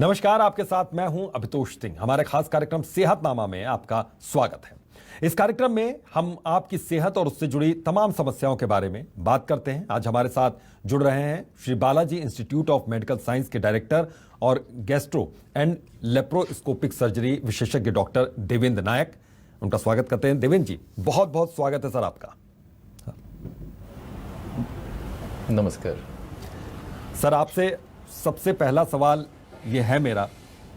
नमस्कार, आपके साथ मैं हूं अभितोष सिंह। हमारे खास कार्यक्रम सेहतनामा में आपका स्वागत है। इस कार्यक्रम में हम आपकी सेहत और उससे जुड़ी तमाम समस्याओं के बारे में बात करते हैं। आज हमारे साथ जुड़ रहे हैं Shri Balaji institute of medical science के डायरेक्टर और गैस्ट्रो एंड लेप्रोस्कोपिक सर्जरी विशेषज्ञ डॉक्टर देवेंद्र नायक। उनका स्वागत करते हैं। देवेंद्र जी, बहुत बहुत स्वागत है सर आपका। नमस्कार सर, आपसे सबसे पहला सवाल ये है मेरा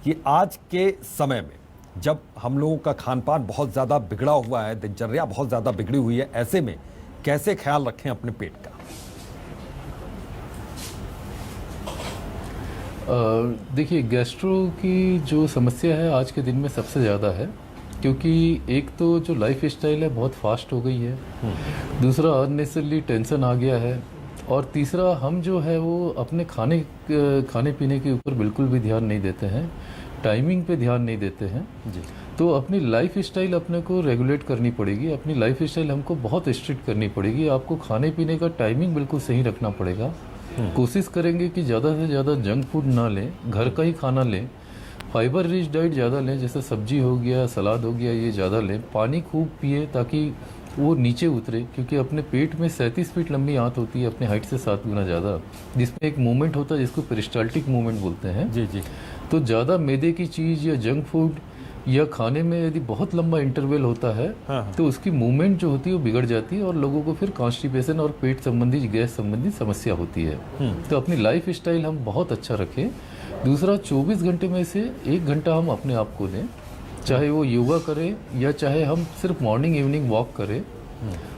कि आज के समय में जब हम लोगों का खान पान बहुत ज़्यादा बिगड़ा हुआ है, दिनचर्या बहुत ज़्यादा बिगड़ी हुई है, ऐसे में कैसे ख्याल रखें अपने पेट का? देखिए, गैस्ट्रो की जो समस्या है आज के दिन में सबसे ज़्यादा है, क्योंकि एक तो जो लाइफ स्टाइल है बहुत फास्ट हो गई है, दूसरा अननेसेसरली टेंशन आ गया है, और तीसरा हम जो है वो अपने खाने पीने के ऊपर बिल्कुल भी ध्यान नहीं देते हैं, टाइमिंग पे ध्यान नहीं देते हैं जी। तो अपनी लाइफ स्टाइल अपने को रेगुलेट करनी पड़ेगी, अपनी लाइफ स्टाइल हमको बहुत स्ट्रिक्ट करनी पड़ेगी। आपको खाने पीने का टाइमिंग बिल्कुल सही रखना पड़ेगा। कोशिश करेंगे कि ज़्यादा से ज़्यादा जंक फूड ना लें, घर का ही खाना लें, फाइबर रिच डाइट ज़्यादा लें, जैसे सब्जी हो गया, सलाद हो गया, ये ज़्यादा लें, पानी खूब पिए ताकि वो नीचे उतरे, क्योंकि अपने पेट में 37 फीट लंबी आंत होती है, अपने हाइट से 7 गुना ज़्यादा, जिसमें एक मूवमेंट होता है जिसको पेरिस्टाल्टिक मूवमेंट बोलते हैं जी जी। तो ज़्यादा मैदे की चीज़ या जंक फूड या खाने में यदि बहुत लंबा इंटरवल होता है तो उसकी मूवमेंट जो होती है वो बिगड़ जाती है और लोगों को फिर कॉन्स्टिपेशन और पेट संबंधी गैस संबंधी समस्या होती है। तो अपनी लाइफ स्टाइल हम बहुत अच्छा रखें। दूसरा, 24 घंटे में से 1 घंटा हम अपने आप को दें, चाहे वो योगा करें या चाहे हम सिर्फ मॉर्निंग इवनिंग वॉक करें,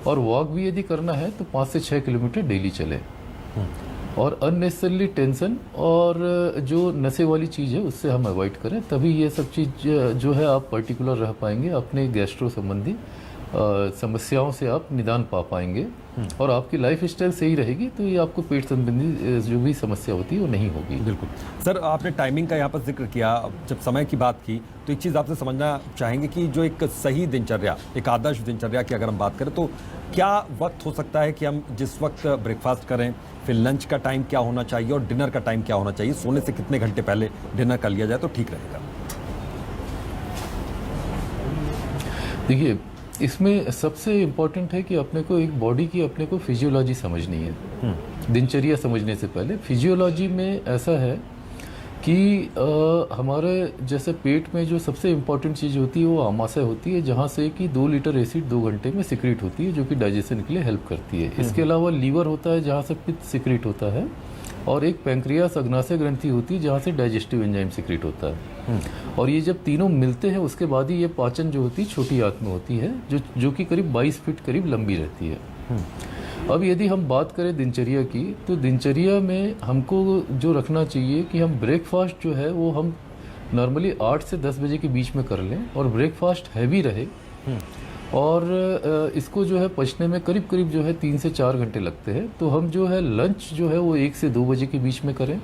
और वॉक भी यदि करना है तो 5 से 6 किलोमीटर डेली चले, और अननेसेसरली टेंशन और जो नशे वाली चीज़ है उससे हम अवॉइड करें, तभी ये सब चीज़ जो है आप पर्टिकुलर रह पाएंगे, अपने गैस्ट्रो संबंधी समस्याओं से आप निदान पा पाएंगे, और आपकी लाइफ स्टाइल सही रहेगी तो ये आपको पेट संबंधी जो भी समस्या होती है वो नहीं होगी। बिल्कुल सर, आपने टाइमिंग का यहाँ पर जिक्र किया। जब समय की बात की तो एक चीज़ आपसे समझना चाहेंगे कि जो एक सही दिनचर्या, एक आदर्श दिनचर्या की अगर हम बात करें तो क्या वक्त हो सकता है कि हम जिस वक्त ब्रेकफास्ट करें, फिर लंच का टाइम क्या होना चाहिए और डिनर का टाइम क्या होना चाहिए, सोने से कितने घंटे पहले डिनर कर लिया जाए तो ठीक रहेगा? देखिए, इसमें सबसे इम्पोर्टेंट है कि अपने को एक बॉडी की अपने को फिजियोलॉजी समझनी है। दिनचर्या समझने से पहले फिजियोलॉजी में ऐसा है कि हमारे जैसे पेट में जो सबसे इम्पोर्टेंट चीज़ होती है वो आमाशय होती है, जहाँ से कि 2 लीटर एसिड 2 घंटे में सिक्रीट होती है, जो कि डाइजेशन के लिए हेल्प करती है। इसके अलावा लीवर होता है जहाँ से पित्त सिक्रीट होता है, और एक पैंक्रियास अग्नाशय ग्रंथि होती है जहाँ से डाइजेस्टिव एंजाइम सिक्रीट होता है। और ये जब तीनों मिलते हैं उसके बाद ही ये पाचन जो होती है छोटी आंत में होती है, जो कि करीब 22 फीट करीब लंबी रहती है। अब यदि हम बात करें दिनचर्या की, तो दिनचर्या में हमको जो रखना चाहिए कि हम ब्रेकफास्ट जो है वो हम नॉर्मली 8 से 10 बजे के बीच में कर लें, और ब्रेकफास्ट हैवी रहे, और इसको जो है पचने में करीब करीब जो है 3 से 4 घंटे लगते हैं। तो हम जो है लंच जो है वो 1 से 2 बजे के बीच में करें,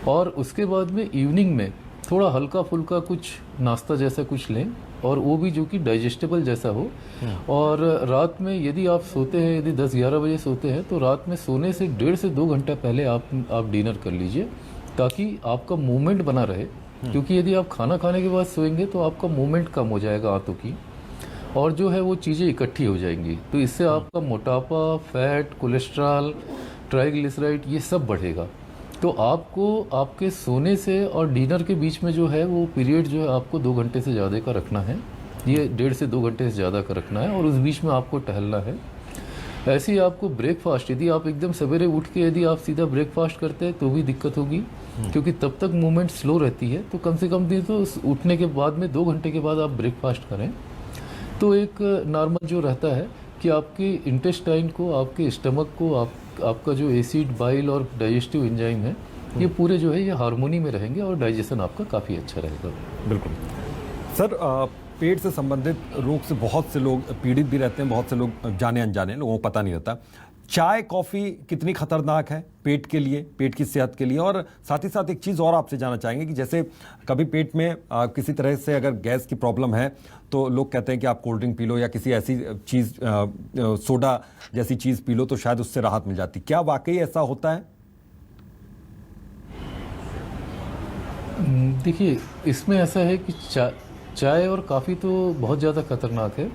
और उसके बाद में इवनिंग में थोड़ा हल्का फुल्का कुछ नाश्ता जैसा कुछ लें, और वो भी जो कि डाइजेस्टेबल जैसा हो। और रात में यदि आप सोते हैं, यदि 10-11 बजे सोते हैं, तो रात में सोने से 1.5 से 2 घंटा पहले आप डिनर कर लीजिए, ताकि आपका मूवमेंट बना रहे। क्योंकि यदि आप खाना खाने के बाद सोएंगे तो आपका मूवमेंट कम हो जाएगा आंतों की, और जो है वो चीज़ें इकट्ठी हो जाएंगी, तो इससे आपका मोटापा, फैट, कोलेस्ट्रॉल, ट्राइग्लिसराइड ये सब बढ़ेगा। तो आपको आपके सोने से और डिनर के बीच में जो है वो पीरियड जो है आपको 2 घंटे से ज़्यादा का रखना है, ये 1.5 से 2 घंटे से ज़्यादा का रखना है, और उस बीच में आपको टहलना है। ऐसे ही आपको ब्रेकफास्ट, यदि आप एकदम सवेरे उठ के यदि आप सीधा ब्रेकफास्ट करते हैं तो भी दिक्कत होगी, क्योंकि तब तक मूवमेंट स्लो रहती है। तो कम से कम दिन तो उठने के बाद में 2 घंटे के बाद आप ब्रेकफास्ट करें, तो एक नॉर्मल जो रहता है कि आपके इंटेस्टाइन को, आपके स्टमक को, आपका जो एसिड, बाइल और डाइजेस्टिव एंजाइम है, ये पूरे जो है ये हार्मोनी में रहेंगे, और डाइजेशन आपका काफ़ी अच्छा रहेगा। बिल्कुल सर, पेट से संबंधित रोग से बहुत से लोग पीड़ित भी रहते हैं, बहुत से लोग जाने अनजाने लोगों को पता नहीं रहता। चाय कॉफ़ी कितनी खतरनाक है पेट के लिए, पेट की सेहत के लिए? और साथ ही साथ एक चीज़ और आपसे जानना चाहेंगे कि जैसे कभी पेट में किसी तरह से अगर गैस की प्रॉब्लम है तो लोग कहते हैं कि आप कोल्ड ड्रिंक पी लो या किसी ऐसी चीज़, सोडा जैसी चीज़ पी लो तो शायद उससे राहत मिल जाती। क्या वाकई ऐसा होता है? देखिए, इसमें ऐसा है कि चाय और काफ़ी तो बहुत ज़्यादा खतरनाक है,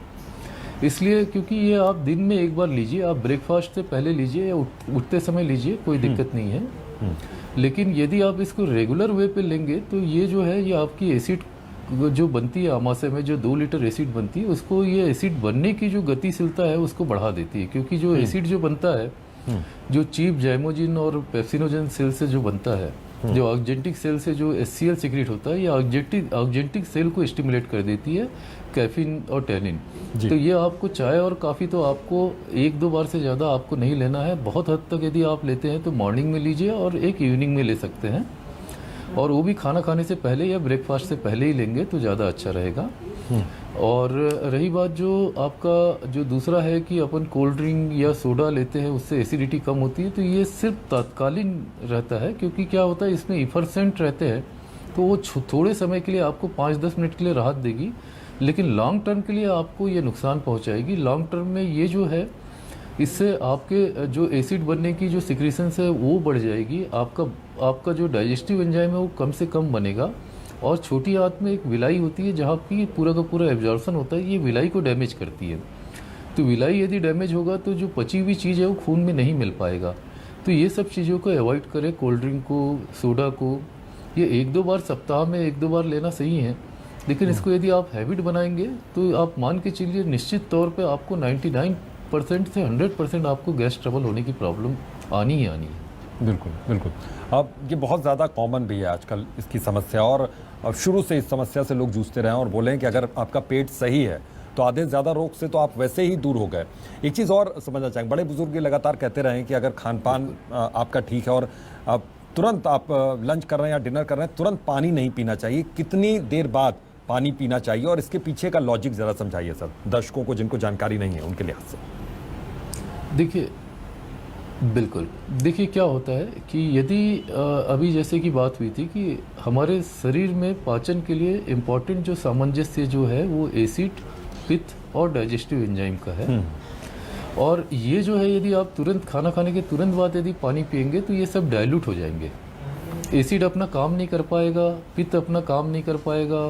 इसलिए क्योंकि ये आप दिन में एक बार लीजिए, आप ब्रेकफास्ट से पहले लीजिए या उठते समय लीजिए, कोई दिक्कत नहीं है। लेकिन यदि आप इसको रेगुलर वे पे लेंगे तो ये जो है ये आपकी एसिड जो बनती है आमाशय में, जो 2 लीटर एसिड बनती है, उसको ये एसिड बनने की जो गतिशीलता है उसको बढ़ा देती है। क्योंकि जो एसिड जो बनता है, जो चीप जाइमोजिन और पेप्सिनोजन सेल से जो बनता है, जो ऑक्जेंटिक सेल से जो HCl सीक्रेट होता है, ये ऑक्जेंटिक सेल को स्टिमुलेट कर देती है, कैफीन और टैनिन। तो ये आपको चाय और काफ़ी तो आपको 1-2 बार से ज़्यादा आपको नहीं लेना है। बहुत हद तक यदि आप लेते हैं तो मॉर्निंग में लीजिए और एक इवनिंग में ले सकते हैं, और वो भी खाना खाने से पहले या ब्रेकफास्ट से पहले ही लेंगे तो ज़्यादा अच्छा रहेगा। और रही बात जो आपका जो दूसरा है कि अपन कोल्ड ड्रिंक या सोडा लेते हैं उससे एसिडिटी कम होती है, तो ये सिर्फ तात्कालीन रहता है। क्योंकि क्या होता है, इसमें इफरसेंट रहते हैं, तो वो थोड़े समय के लिए आपको 5-10 मिनट के लिए राहत देगी, लेकिन लॉन्ग टर्म के लिए आपको ये नुकसान पहुंचाएगी। लॉन्ग टर्म में ये जो है, इससे आपके जो एसिड बनने की जो सिक्रीशंस है वो बढ़ जाएगी, आपका जो डाइजेस्टिव एंजाइम है वो कम से कम बनेगा। और छोटी आंत में एक विलाई होती है जहाँ की पूरा का पूरा एब्जॉर्प्शन होता है, ये विलाई को डैमेज करती है। तो विलाई यदि डैमेज होगा तो जो पची हुई चीज़ है वो खून में नहीं मिल पाएगा। तो ये सब चीज़ों को अवॉइड करें, कोल्ड ड्रिंक को, सोडा को। ये 1-2 बार सप्ताह में 1-2 बार लेना सही है, लेकिन इसको यदि आप हैबिट बनाएंगे तो आप मान के चलिए निश्चित तौर पे आपको 99% से 100% आपको गैस ट्रबल होने की प्रॉब्लम आनी ही आनी है। बिल्कुल बिल्कुल। अब ये बहुत ज़्यादा कॉमन भी है आजकल इसकी समस्या, और अब शुरू से इस समस्या से लोग जूझते रहे हैं और बोलें कि अगर आपका पेट सही है तो आधे से ज़्यादा रोग से तो आप वैसे ही दूर हो गए। एक चीज़ और समझना चाहेंगे, बड़े बुजुर्ग ये लगातार कहते रहे हैं कि अगर खान पान आपका ठीक है और आप तुरंत आप लंच कर रहे हैं या डिनर कर रहे हैं, तुरंत पानी नहीं पीना चाहिए। कितनी देर बाद पानी पीना चाहिए, और इसके पीछे का लॉजिक ज़रा समझाइए सर, दर्शकों को जिनको जानकारी नहीं है उनके लिहाज से। देखिए, बिल्कुल, देखिए क्या होता है कि यदि अभी जैसे की बात हुई थी कि हमारे शरीर में पाचन के लिए इम्पोर्टेंट जो सामंजस्य जो है वो एसिड, पित्त और डाइजेस्टिव एंजाइम का है। और ये जो है, यदि आप तुरंत खाना खाने के तुरंत बाद यदि पानी पिएंगे तो ये सब डाइल्यूट हो जाएंगे। एसिड अपना काम नहीं कर पाएगा, पित्त अपना काम नहीं कर पाएगा,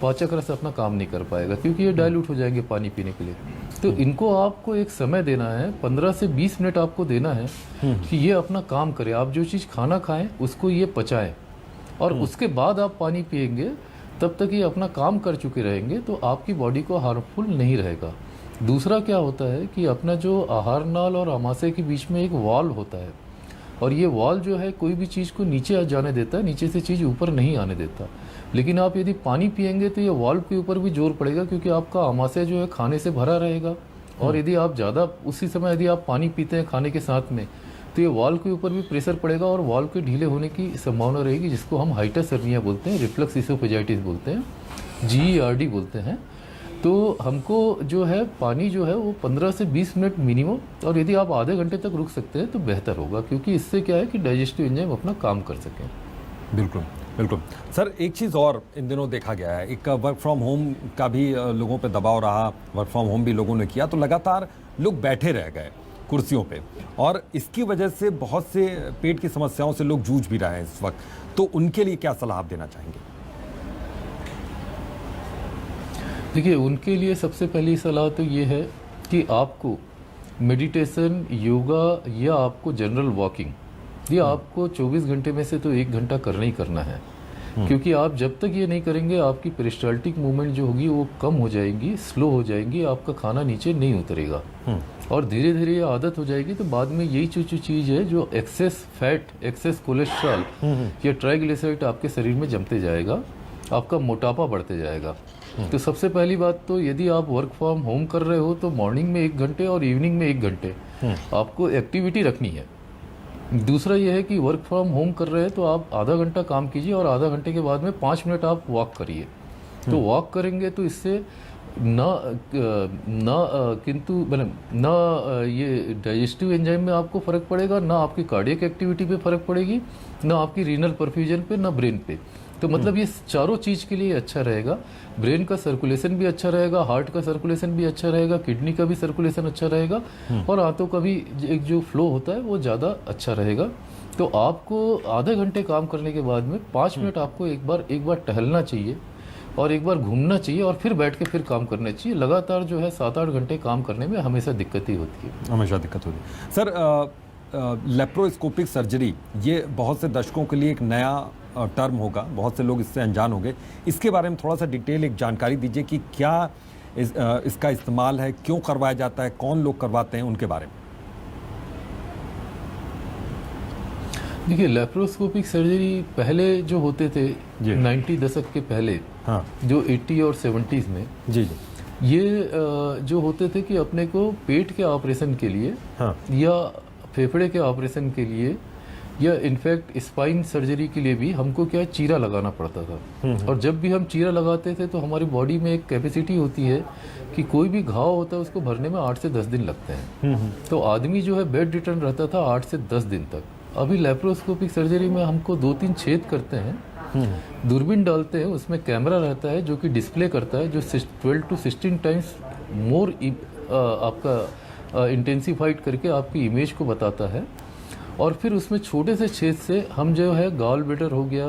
पाचक रस अपना काम नहीं कर पाएगा, क्योंकि ये डाइल्यूट हो जाएंगे पानी पीने के लिए। तो इनको आपको एक समय देना है, 15 से 20 मिनट आपको देना है कि ये अपना काम करे। आप जो चीज़ खाना खाएं उसको ये पचाएं, और उसके बाद आप पानी पिएंगे, तब तक ये अपना काम कर चुके रहेंगे, तो आपकी बॉडी को हार्मफुल नहीं रहेगा। दूसरा क्या होता है कि अपना जो आहार नाल और आमाशय के बीच में एक वॉल्व होता है, और ये वॉल्व जो है कोई भी चीज़ को नीचे आ जाने देता है, नीचे से चीज़ ऊपर नहीं आने देता। लेकिन आप यदि पानी पिएंगे तो ये वॉल्व के ऊपर भी जोर पड़ेगा, क्योंकि आपका आमाशय जो है खाने से भरा रहेगा। और यदि आप ज़्यादा उसी समय यदि आप पानी पीते हैं खाने के साथ में, तो ये वॉल्व के ऊपर भी प्रेशर पड़ेगा और वॉल्व के ढीले होने की संभावना रहेगी, जिसको हम हाइटस हर्निया बोलते हैं, रिफ्लक्स इसोफेजाइटिस बोलते हैं, GERD बोलते हैं। तो हमको जो है पानी जो है वो 15 से 20 मिनट मिनिमम, और यदि आप आधे घंटे तक रुक सकते हैं तो बेहतर होगा, क्योंकि इससे क्या है कि डाइजेस्टिव एंजाइम अपना काम कर सकें। बिल्कुल बिल्कुल। सर, एक चीज़ और इन दिनों देखा गया है, एक वर्क फ्रॉम होम का भी लोगों पे दबाव रहा, वर्क फ्रॉम होम भी लोगों ने किया, तो लगातार लोग बैठे रह गए कुर्सियों पे, और इसकी वजह से बहुत से पेट की समस्याओं से लोग जूझ भी रहे हैं इस वक्त। तो उनके लिए क्या सलाह आप देना चाहेंगे? देखिए, उनके लिए सबसे पहली सलाह तो ये है कि आपको मेडिटेशन, योगा या आपको जनरल वॉकिंग, ये आपको 24 घंटे में से तो 1 घंटा करना ही करना है। क्योंकि आप जब तक ये नहीं करेंगे, आपकी पेरिस्टाल्टिक मूवमेंट जो होगी वो कम हो जाएगी, स्लो हो जाएंगी, आपका खाना नीचे नहीं उतरेगा, और धीरे धीरे ये आदत हो जाएगी। तो बाद में यही चीज़ है जो एक्सेस फैट, एक्सेस कोलेस्ट्रॉल या ट्राइग्लिसराइड आपके शरीर में जमते जाएगा, आपका मोटापा बढ़ते जाएगा। तो सबसे पहली बात तो यदि आप वर्क फ्रॉम होम कर रहे हो तो मॉर्निंग में 1 घंटे और इवनिंग में 1 घंटे आपको एक्टिविटी रखनी है। दूसरा यह है कि वर्क फ्रॉम होम कर रहे हैं तो आप आधा घंटा काम कीजिए, और आधा घंटे के बाद में 5 मिनट आप वॉक करिए। तो वॉक करेंगे तो इससे किंतु मतलब ये डाइजेस्टिव एंजाइम में आपको फ़र्क पड़ेगा, ना आपकी कार्डियक एक्टिविटी पे फ़र्क पड़ेगी, ना आपकी रीनल परफ्यूजन पे, ना ब्रेन पे। तो मतलब ये चारों चीज़ के लिए अच्छा रहेगा। ब्रेन का सर्कुलेशन भी अच्छा रहेगा, हार्ट का सर्कुलेशन भी अच्छा रहेगा, किडनी का भी सर्कुलेशन अच्छा रहेगा, और आंतों का भी एक जो फ्लो होता है वो ज़्यादा अच्छा रहेगा। तो आपको आधे घंटे काम करने के बाद में 5 मिनट आपको एक बार टहलना चाहिए और एक बार घूमना चाहिए और फिर बैठ के फिर काम करना चाहिए। लगातार जो है 7-8 घंटे काम करने में हमेशा दिक्कत ही होती है। हमेशा दिक्कत होती है। सर, लेप्रोस्कोपिक सर्जरी ये बहुत से दर्शकों के लिए एक नया टर्म होगा, बहुत से लोग इससे अनजान होंगे। इसके बारे में थोड़ा सा डिटेल एक जानकारी दीजिए कि क्या इसका इस्तेमाल है, क्यों करवाया जाता है, कौन लोग करवाते हैं, उनके बारे में। देखिए, लेप्रोस्कोपिक सर्जरी पहले जो होते थे 90 दशक के पहले, हाँ, जो 80 और 70s में, जी, ये जो होते थे कि अपने को पेट के ऑपरेशन के लिए, हाँ, या फेफड़े के ऑपरेशन के लिए, या इनफैक्ट स्पाइन सर्जरी के लिए भी हमको क्या चीरा लगाना पड़ता था। और जब भी हम चीरा लगाते थे तो हमारी बॉडी में एक कैपेसिटी होती है कि कोई भी घाव होता है उसको भरने में 8 से 10 दिन लगते हैं। तो आदमी जो है बेड रिटर्न रहता था 8 से 10 दिन तक। अभी लेप्रोस्कोपिक सर्जरी में हमको 2-3 छेद करते हैं, दूरबीन डालते हैं, उसमें कैमरा रहता है जो कि डिस्प्ले करता है, जो 12 to 16 टाइम्स मोर आपका इंटेंसिफाइड करके आपकी इमेज को बताता है। और फिर उसमें छोटे से छेद से हम जो है गॉल ब्लैडर हो गया,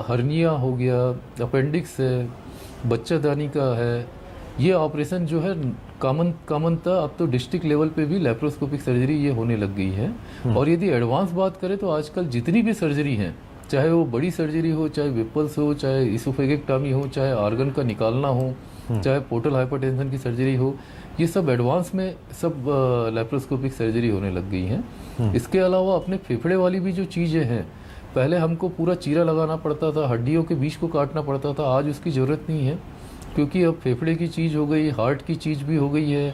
हर्निया हो गया, अपेंडिक्स है, बच्चादानी का है, ये ऑपरेशन जो है कॉमनता अब तो डिस्ट्रिक्ट लेवल पे भी लेप्रोस्कोपिक सर्जरी ये होने लग गई है। और यदि एडवांस बात करें तो आजकल जितनी भी सर्जरी हैं, चाहे वो बड़ी सर्जरी हो, चाहे विपल्स हो, चाहे इसोफेगेक्टॉमी हो, चाहे ऑर्गन का निकालना हो, चाहे पोर्टल हाइपरटेंशन की सर्जरी हो, ये सब एडवांस में सब लेप्रोस्कोपिक सर्जरी होने लग गई हैं। इसके अलावा अपने फेफड़े वाली भी जो चीज़ें हैं, पहले हमको पूरा चीरा लगाना पड़ता था, हड्डियों के बीच को काटना पड़ता था, आज उसकी ज़रूरत नहीं है क्योंकि अब फेफड़े की चीज़ हो गई, हार्ट की चीज़ भी हो गई है।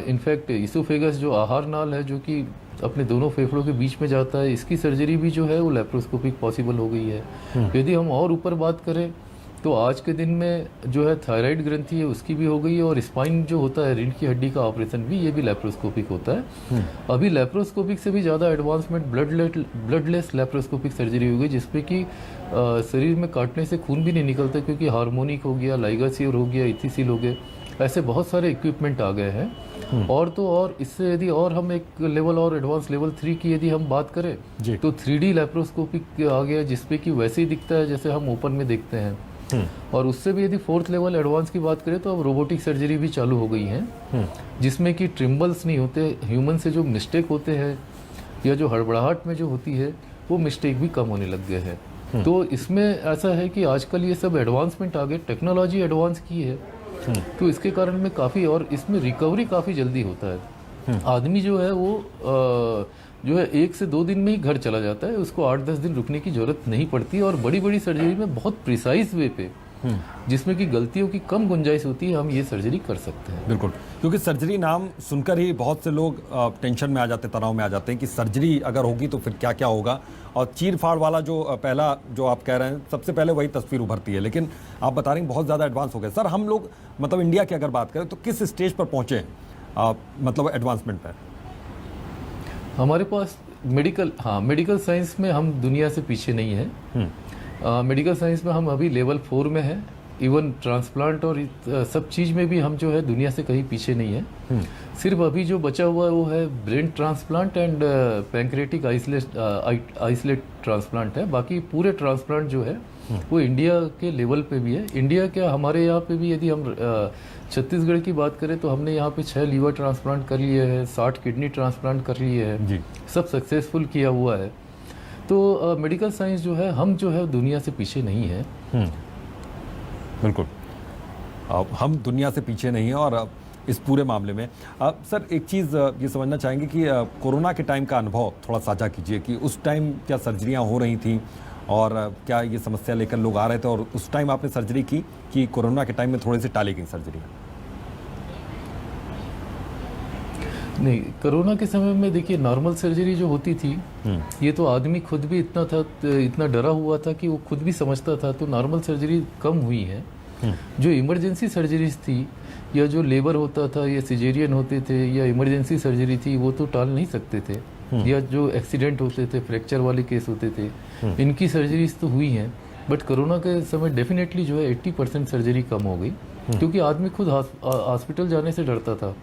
इनफैक्ट इसोफेगस जो आहार नाल है, जो कि अपने दोनों फेफड़ों के बीच में जाता है, इसकी सर्जरी भी जो है वो लेप्रोस्कोपिक पॉसिबल हो गई है। यदि हम और ऊपर बात करें तो आज के दिन में जो है थायराइड ग्रंथि है उसकी भी हो गई है, और स्पाइन जो होता है रीढ़ की हड्डी का ऑपरेशन भी, ये भी लेप्रोस्कोपिक होता है। अभी लेप्रोस्कोपिक से भी ज़्यादा एडवांसमेंट ब्लडलेस लेप्रोस्कोपिक सर्जरी हो गई, जिसपे कि शरीर में काटने से खून भी नहीं निकलता, क्योंकि हार्मोनिक हो गया, लाइगासियर हो गया, इथिसिल हो गया, ऐसे बहुत सारे इक्विपमेंट आ गए हैं। और तो और इससे यदि और हम एक लेवल और एडवांस लेवल 3 की यदि हम बात करें तो 3D लेप्रोस्कोपिक आ गया, जिसपे कि वैसे ही दिखता है जैसे हम ओपन में देखते हैं। और उससे भी यदि 4th लेवल एडवांस की बात करें तो अब रोबोटिक सर्जरी भी चालू हो गई है, जिसमें कि ट्रिम्बल्स नहीं होते, ह्यूमन से जो मिस्टेक होते हैं या जो हड़बड़ाहट में जो होती है वो मिस्टेक भी कम होने लग गए हैं। तो इसमें ऐसा है कि आजकल ये सब एडवांसमेंट आ गए, टेक्नोलॉजी एडवांस की है, तो इसके कारण में काफ़ी, और इसमें रिकवरी काफ़ी जल्दी होता है। आदमी जो है वो जो है 1 से 2 दिन में ही घर चला जाता है, उसको 8-10 दिन रुकने की जरूरत नहीं पड़ती। और बड़ी बड़ी सर्जरी में बहुत प्रिसाइज वे पे, जिसमें कि गलतियों की कम गुंजाइश होती है, हम ये सर्जरी कर सकते हैं। बिल्कुल, क्योंकि सर्जरी नाम सुनकर ही बहुत से लोग टेंशन में आ जाते, तनाव में आ जाते हैं कि सर्जरी अगर होगी तो फिर क्या क्या होगा। और चीर फाड़ वाला जो पहला जो आप कह रहे हैं, सबसे पहले वही तस्वीर उभरती है, लेकिन आप बता रहे हैं बहुत ज़्यादा एडवांस हो गए। सर, हम लोग मतलब इंडिया की अगर बात करें तो किस स्टेज पर पहुँचे हैं मतलब एडवांसमेंट पर? हमारे पास मेडिकल साइंस में हम दुनिया से पीछे नहीं है। मेडिकल साइंस में हम अभी लेवल 4 में है। इवन ट्रांसप्लांट और सब चीज़ में भी हम जो है दुनिया से कहीं पीछे नहीं है। सिर्फ अभी जो बचा हुआ है वो है brain transplant and pancreatic isolate transplant है। बाकी पूरे ट्रांसप्लांट जो है वो इंडिया के लेवल पे भी है। इंडिया क्या, हमारे यहाँ पे भी यदि हम छत्तीसगढ़ की बात करें तो हमने यहाँ पे 6 लीवर ट्रांसप्लांट कर लिए हैं, 60 किडनी ट्रांसप्लांट कर लिए हैं, सब सक्सेसफुल किया हुआ है। तो मेडिकल साइंस जो है, हम जो है दुनिया से पीछे नहीं है। बिल्कुल, हम दुनिया से पीछे नहीं हैं। और इस पूरे मामले में सर एक चीज़ ये समझना चाहेंगे कि कोरोना के टाइम का अनुभव थोड़ा साझा कीजिए कि उस टाइम क्या सर्जरियां हो रही थी और क्या ये समस्या लेकर लोग आ रहे थे, और उस टाइम आपने सर्जरी की कि कोरोना के टाइम में थोड़ी सी टाली गई सर्जरी? नहीं, कोरोना के समय में देखिए नॉर्मल सर्जरी जो होती थी, ये तो आदमी खुद भी इतना डरा हुआ था कि वो खुद भी समझता था, तो नॉर्मल सर्जरी कम हुई है। जो इमरजेंसी सर्जरीज थी या जो लेबर होता था या सिजेरियन होते थे या इमरजेंसी सर्जरी थी, वो तो टाल नहीं सकते थे। या जो एक्सीडेंट होते थे, फ्रैक्चर वाले केस होते थे, इनकी सर्जरीज तो हुई हैं। बट कोरोना के समय डेफिनेटली जो है 80% सर्जरी कम हो गई, क्योंकि आदमी खुद हॉस्पिटल जाने से डरता था।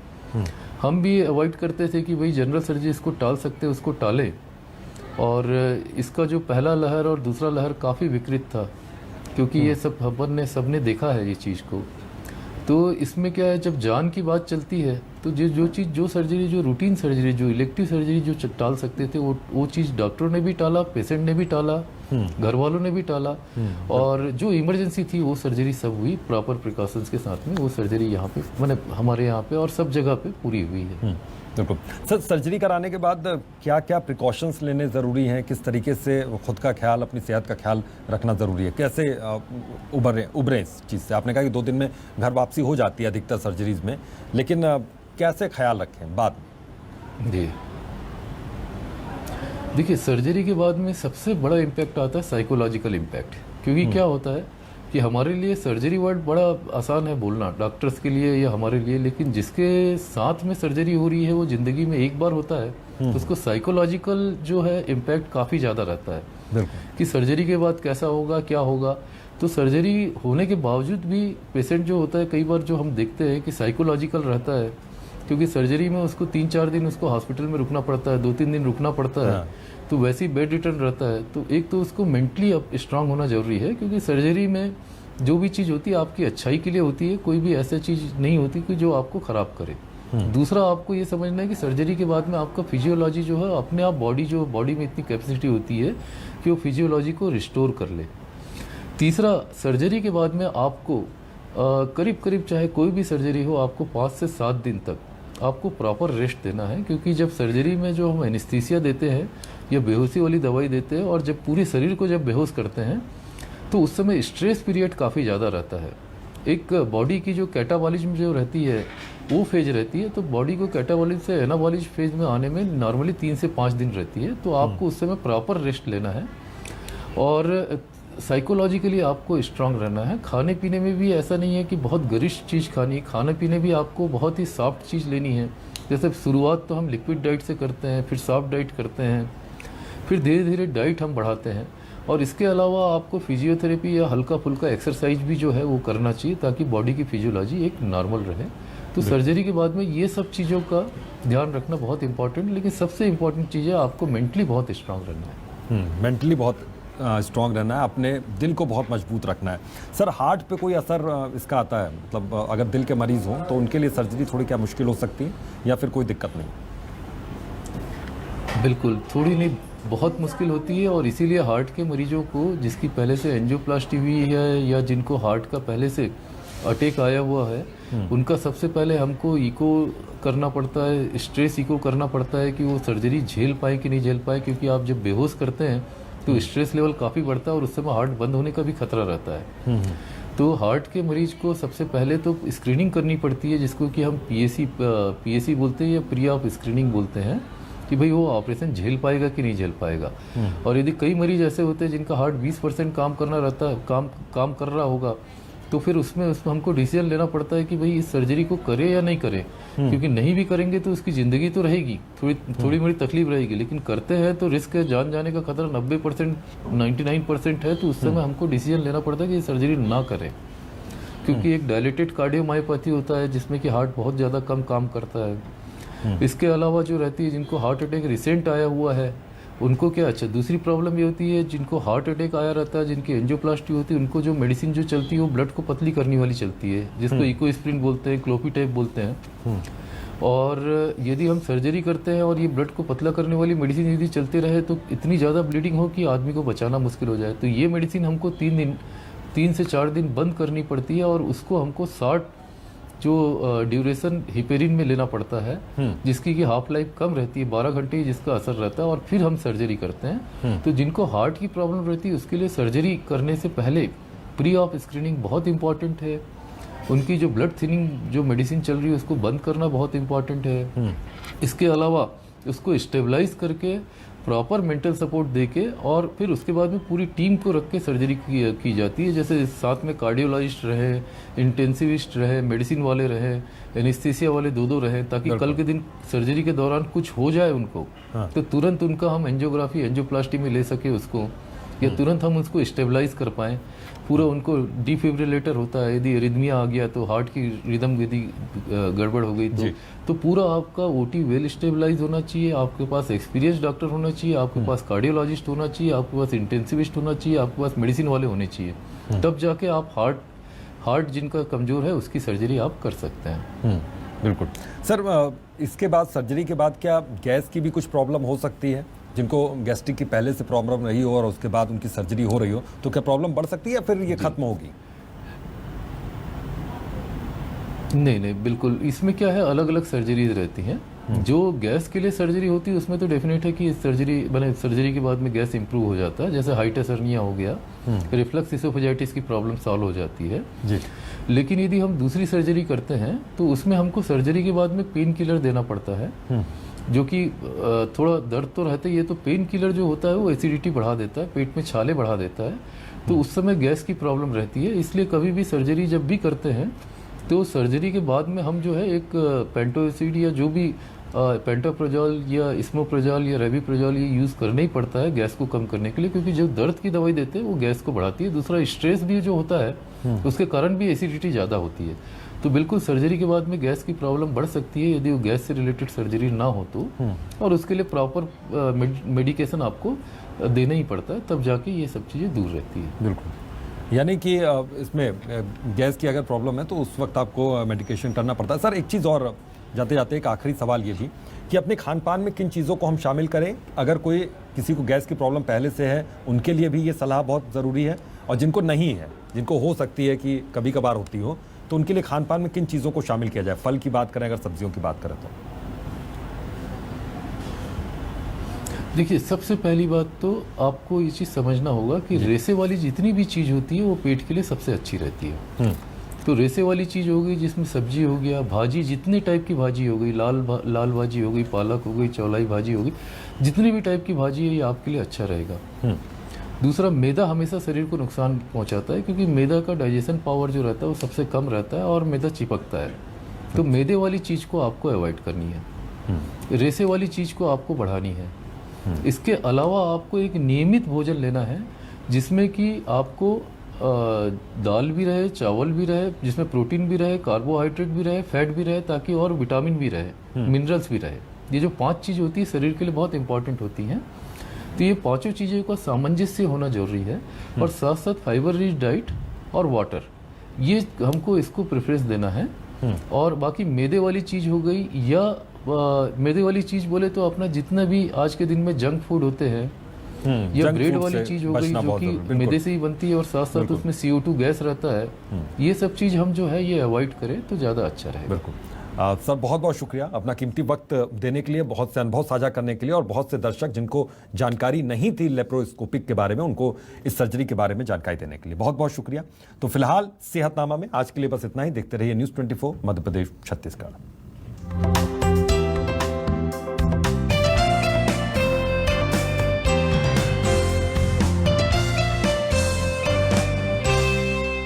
हम भी अवॉइड करते थे कि भाई जनरल सर्जरी इसको टाल सकते हैं उसको टालें, और इसका जो पहला लहर और दूसरा लहर काफ़ी विकृत था, क्योंकि ये सब सबने देखा है ये चीज़ को। तो इसमें क्या है, जब जान की बात चलती है तो जो सर्जरी, जो रूटीन सर्जरी, जो इलेक्टिव सर्जरी जो टाल सकते थे, वो चीज़ डॉक्टरों ने भी टाला, पेशेंट ने भी टाला, घर वालों ने भी टाला, और जो इमरजेंसी थी वो सर्जरी सब हुई प्रॉपर प्रिकॉशंस के साथ में। वो सर्जरी यहाँ पे मैंने हमारे यहाँ पे और सब जगह पे पूरी हुई है। बिल्कुल सर, सर्जरी कराने के बाद क्या क्या प्रिकॉशंस लेने ज़रूरी हैं, किस तरीके से खुद का ख्याल, अपनी सेहत का ख्याल रखना ज़रूरी है, कैसे उबरें इस चीज़ से? आपने कहा कि 2 दिन में घर वापसी हो जाती है अधिकतर सर्जरीज में, लेकिन कैसे ख्याल रखें बाद में? जी देखिए, सर्जरी के बाद में सबसे बड़ा इम्पैक्ट आता है साइकोलॉजिकल इम्पैक्ट, क्योंकि क्या होता है कि हमारे लिए सर्जरी वर्ड बड़ा आसान है बोलना, डॉक्टर्स के लिए या हमारे लिए, लेकिन जिसके साथ में सर्जरी हो रही है वो ज़िंदगी में एक बार होता है, तो उसको साइकोलॉजिकल जो है इम्पैक्ट काफ़ी ज़्यादा रहता है कि सर्जरी के बाद कैसा होगा, क्या होगा। तो सर्जरी होने के बावजूद भी पेशेंट जो होता है, कई बार जो हम देखते हैं कि साइकोलॉजिकल रहता है, क्योंकि सर्जरी में उसको 3-4 दिन उसको हॉस्पिटल में रुकना पड़ता है, 2-3 दिन रुकना पड़ता है, तो वैसे ही बेड रिटर्न रहता है। तो एक तो उसको मेंटली अब स्ट्रांग होना जरूरी है, क्योंकि सर्जरी में जो भी चीज़ होती है आपकी अच्छाई के लिए होती है, कोई भी ऐसी चीज़ नहीं होती कि जो आपको ख़राब करे। दूसरा, आपको ये समझना है कि सर्जरी के बाद में आपका फिजियोलॉजी जो है, अपने आप बॉडी में इतनी कैपेसिटी होती है कि वो फिजियोलॉजी को रिस्टोर कर ले। तीसरा, सर्जरी के बाद में आपको करीब चाहे कोई भी सर्जरी हो, आपको 5 से 7 दिन तक आपको प्रॉपर रेस्ट देना है, क्योंकि जब सर्जरी में जो हम एनेस्थीसिया देते हैं या बेहोशी वाली दवाई देते हैं, और जब पूरे शरीर को जब बेहोश करते हैं, तो उस समय स्ट्रेस पीरियड काफ़ी ज़्यादा रहता है। एक बॉडी की जो कैटाबॉलिज्म जो रहती है वो फेज रहती है, तो बॉडी को कैटाबॉलिज्म से एनाबॉलिज्म फेज में आने में नॉर्मली 3 से 5 दिन रहती है, तो आपको उस समय प्रॉपर रेस्ट लेना है। और साइकोलॉजिकली आपको स्ट्रांग रहना है। खाने पीने में भी ऐसा नहीं है कि बहुत गरिष्ठ चीज़ खानी, खाने पीने भी आपको बहुत ही सॉफ्ट चीज़ लेनी है। जैसे शुरुआत तो हम लिक्विड डाइट से करते हैं, फिर सॉफ्ट डाइट करते हैं, फिर धीरे धीरे डाइट हम बढ़ाते हैं। और इसके अलावा आपको फिजियोथेरेपी या हल्का फुल्का एक्सरसाइज भी जो है वो करना चाहिए, ताकि बॉडी की फिजियोलॉजी एक नॉर्मल रहे। तो सर्जरी के बाद में ये सब चीज़ों का ध्यान रखना बहुत इंपॉर्टेंट, लेकिन सबसे इम्पॉर्टेंट चीज़ है आपको मेंटली बहुत स्ट्रांग रहना है। मेंटली बहुत स्ट्रांग रहना है, अपने दिल को बहुत मजबूत रखना है। सर, हार्ट पे कोई असर इसका आता है? मतलब अगर दिल के मरीज़ हों तो उनके लिए सर्जरी थोड़ी क्या मुश्किल हो सकती है, या फिर कोई दिक्कत नहीं? बिल्कुल, थोड़ी नहीं, बहुत मुश्किल होती है। और इसीलिए हार्ट के मरीजों को, जिसकी पहले से एंजियोप्लास्टी हुई है या जिनको हार्ट का पहले से अटैक आया हुआ है, उनका सबसे पहले हमको इको करना पड़ता है, स्ट्रेस इको करना पड़ता है कि वो सर्जरी झेल पाए कि नहीं झेल पाए, क्योंकि आप जब बेहोश करते हैं तो स्ट्रेस लेवल काफ़ी बढ़ता है और उस समय हार्ट बंद होने का भी खतरा रहता है। तो हार्ट के मरीज को सबसे पहले तो स्क्रीनिंग करनी पड़ती है, जिसको कि हम पीएसी बोलते हैं या प्री ऑप स्क्रीनिंग बोलते हैं, कि भाई वो ऑपरेशन झेल पाएगा कि नहीं झेल पाएगा। और यदि कई मरीज ऐसे होते हैं जिनका हार्ट 20% काम करना रहता है, काम कर रहा होगा, तो फिर उसमें हमको डिसीजन लेना पड़ता है कि भाई इस सर्जरी को करें या नहीं करें, क्योंकि नहीं भी करेंगे तो उसकी ज़िंदगी तो रहेगी, थोड़ी मोड़ी तकलीफ रहेगी, लेकिन करते हैं तो रिस्क है, जान जाने का खतरा 90% 99% है। तो उस समय हमको डिसीजन लेना पड़ता है कि सर्जरी ना करें, क्योंकि एक डायलेटेड कार्डियोमायोपैथी होता है जिसमें कि हार्ट बहुत ज़्यादा कम काम करता है। इसके अलावा जो रहती है, जिनको हार्ट अटैक रिसेंट आया हुआ है, उनको क्या, अच्छा दूसरी प्रॉब्लम ये होती है, जिनको हार्ट अटैक आया रहता है, जिनकी एंजियोप्लास्टी होती है, उनको जो मेडिसिन जो चलती है वो ब्लड को पतली करने वाली चलती है, जिसको इकोस्प्रिन बोलते हैं, क्लोपिटेप बोलते हैं। और यदि हम सर्जरी करते हैं और ये ब्लड को पतला करने वाली मेडिसिन यदि चलते रहे, तो इतनी ज़्यादा ब्लीडिंग हो कि आदमी को बचाना मुश्किल हो जाए। तो ये मेडिसिन हमको 3 से 4 दिन बंद करनी पड़ती है, और उसको हमको 60 जो ड्यूरेशन हिपेरिन में लेना पड़ता है, जिसकी की हाफ लाइफ कम रहती है, 12 घंटे जिसका असर रहता है, और फिर हम सर्जरी करते हैं। तो जिनको हार्ट की प्रॉब्लम रहती है उसके लिए सर्जरी करने से पहले प्री ऑप स्क्रीनिंग बहुत इंपॉर्टेंट है। उनकी जो ब्लड थिनिंग जो मेडिसिन चल रही है उसको बंद करना बहुत इंपॉर्टेंट है। इसके अलावा उसको स्टेबलाइज करके प्रॉपर मेंटल सपोर्ट देके, और फिर उसके बाद में पूरी टीम को रख के सर्जरी की जाती है। जैसे साथ में कार्डियोलॉजिस्ट रहे, इंटेंसिविस्ट रहे, मेडिसिन वाले रहे, एनेस्थीसिया वाले 2 रहे, ताकि कल के दिन सर्जरी के दौरान कुछ हो जाए उनको, तो तुरंत उनका हम एंजियोग्राफी एंजियोप्लास्टी में ले सके उसको, या तुरंत हम उसको स्टेबलाइज कर पाएँ, पूरा उनको डिफिब्रिलेटर होता है, यदि एरिथमिया आ गया तो हार्ट की रिदम यदि गड़बड़ हो गई तो पूरा आपका ओटी वेल स्टेबलाइज होना चाहिए, आपके पास एक्सपीरियंस डॉक्टर होना चाहिए, आपके पास कार्डियोलॉजिस्ट होना चाहिए, आपके पास इंटेंसिविस्ट होना चाहिए, आपके पास मेडिसिन वाले होने चाहिए, तब जाके आप हार्ट जिनका कमज़ोर है उसकी सर्जरी आप कर सकते हैं। बिल्कुल सर, इसके बाद सर्जरी के बाद क्या गैस की भी कुछ प्रॉब्लम हो सकती है? जिनको गैस्ट्रिक की पहले से प्रॉब्लम रही हो और उसके बाद उनकी सर्जरी हो रही हो तो क्या प्रॉब्लम बढ़ सकती है या फिर ये खत्म होगी? नहीं, बिल्कुल। इसमें क्या है, अलग अलग सर्जरीज रहती हैं। जो गैस के लिए सर्जरी होती है उसमें तो डेफिनेट है कि सर्जरी के बाद में गैस इंप्रूव हो जाता है, जैसे हाइटस हर्निया हो गया, रिफ्लक्स इसोफेजाइटिस की प्रॉब्लम सॉल्व हो जाती है जी। लेकिन यदि हम दूसरी सर्जरी करते हैं तो उसमें हमको सर्जरी के बाद में पेन किलर देना पड़ता है, जो कि थोड़ा दर्द तो रहता ही है, तो पेन किलर जो होता है वो एसिडिटी बढ़ा देता है, पेट में छाले बढ़ा देता है, तो उस समय गैस की प्रॉब्लम रहती है। इसलिए कभी भी सर्जरी जब भी करते हैं तो सर्जरी के बाद में हम जो है एक पेंटोएसिड या जो भी पेंटाप्रोजोल या इस्मोप्रोजोल या रेबिप्रोजोल ये यूज़ करना ही पड़ता है गैस को कम करने के लिए, क्योंकि जो दर्द की दवाई देते हैं वो गैस को बढ़ाती है। दूसरा स्ट्रेस भी जो होता है उसके कारण भी एसिडिटी ज़्यादा होती है। तो बिल्कुल सर्जरी के बाद में गैस की प्रॉब्लम बढ़ सकती है यदि वो गैस से रिलेटेड सर्जरी ना हो तो, और उसके लिए प्रॉपर मेडिकेशन आपको देना ही पड़ता है, तब जाके ये सब चीज़ें दूर रहती है। बिल्कुल, यानी कि इसमें गैस की अगर प्रॉब्लम है तो उस वक्त आपको मेडिकेशन करना पड़ता है। सर एक चीज़ और जाते जाते एक आखिरी सवाल ये भी कि अपने खान पान में किन चीज़ों को हम शामिल करें, अगर किसी को गैस की प्रॉब्लम पहले से है उनके लिए भी ये सलाह बहुत ज़रूरी है, और जिनको नहीं है, जिनको हो सकती है कि कभी कभार होती हो, तो उनके लिए खान पान में किन चीज़ों को शामिल किया जाए? फल की बात करें, अगर सब्जियों की बात करें तो देखिए, सबसे पहली बात तो आपको ये चीज़ समझना होगा कि रेसे वाली जितनी भी चीज़ होती है वो पेट के लिए सबसे अच्छी रहती है। तो रेसे वाली चीज़ हो गई जिसमें सब्जी हो गया, भाजी, जितने टाइप की भाजी हो गई, लाल भाजी हो गई, पालक हो गई, चौलाई भाजी हो गई, जितनी भी टाइप की भाजी है ये आपके लिए अच्छा रहेगा। दूसरा, मैदा हमेशा शरीर को नुकसान पहुंचाता है, क्योंकि मैदा का डाइजेशन पावर जो रहता है वो सबसे कम रहता है और मैदा चिपकता है, तो मैदे वाली चीज़ को आपको अवॉइड करनी है, रेसे वाली चीज़ को आपको बढ़ानी है। इसके अलावा आपको एक नियमित भोजन लेना है जिसमें कि आपको दाल भी रहे, चावल भी रहे, जिसमें प्रोटीन भी रहे, कार्बोहाइड्रेट भी रहे, फैट भी रहे, ताकि और विटामिन भी रहे, मिनरल्स भी रहे। ये जो 5 चीज़ होती है शरीर के लिए बहुत इंपॉर्टेंट होती हैं, तो ये 5 चीज़ों का सामंजस्य होना जरूरी है। और साथ साथ फाइबर रिच डाइट और वाटर, ये हमको इसको प्रेफरेंस देना है। और बाकी मैदे वाली चीज़ हो गई, या मैदे वाली चीज़ बोले तो अपना जितना भी आज के दिन में जंक फूड होते हैं, या ब्रेड वाली चीज़ हो गई जो कि मैदे से ही बनती है और साथ साथ उसमें CO2 गैस रहता है, ये सब चीज़ हम जो है ये अवॉइड करें तो ज़्यादा अच्छा रहेगा। बिल्कुल सर, बहुत बहुत शुक्रिया अपना कीमती वक्त देने के लिए, बहुत से अनुभव साझा करने के लिए, और बहुत से दर्शक जिनको जानकारी नहीं थी लेप्रोस्कोपिक के बारे में, उनको इस सर्जरी के बारे में जानकारी देने के लिए बहुत बहुत शुक्रिया। तो फिलहाल सेहतनामा में आज के लिए बस इतना ही। देखते रहिए News 24 मध्य प्रदेश छत्तीसगढ़।